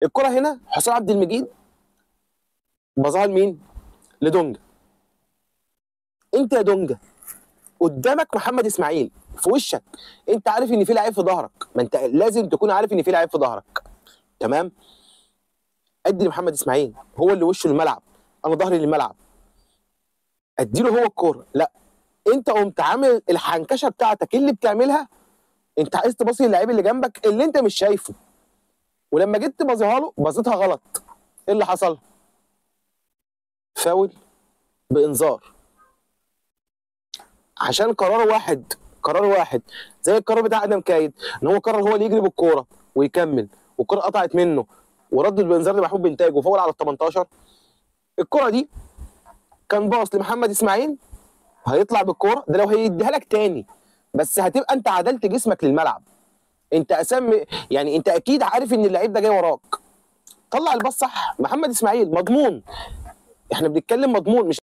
الكره هنا حسام عبد المجيد باظها لمين؟ لدونجا. انت يا دونجا قدامك محمد اسماعيل في وشك، انت عارف ان في لعيب في ظهرك، ما انت لازم تكون عارف ان في لعيب في ظهرك. تمام؟ ادي لمحمد اسماعيل، هو اللي وشه الملعب، انا ظهري للملعب، اديله هو الكوره. لا، انت قمت عامل الحنكشه بتاعتك اللي بتعملها، انت عايز تباصي للعيب اللي جنبك اللي انت مش شايفه، ولما جيت تباصيها له باصيتها غلط. ايه اللي حصل؟ فاول بانذار، عشان قرار واحد، قرار واحد زي القرار بتاع ادم كايد، ان هو قرر هو اللي يجري بالكوره ويكمل، والكوره قطعت منه وردت بانذار لمحمود بنتاج وفاول على ال 18. الكوره دي كان باص لمحمد اسماعيل، هيطلع بالكوره ده لو هيديها لك تاني، بس هتبقى انت عدلت جسمك للملعب. انت اسام يعني انت اكيد عارف ان اللعيب ده جاي وراك، طلع الباص صح. محمد اسماعيل مضمون، احنا بنتكلم مضمون، مش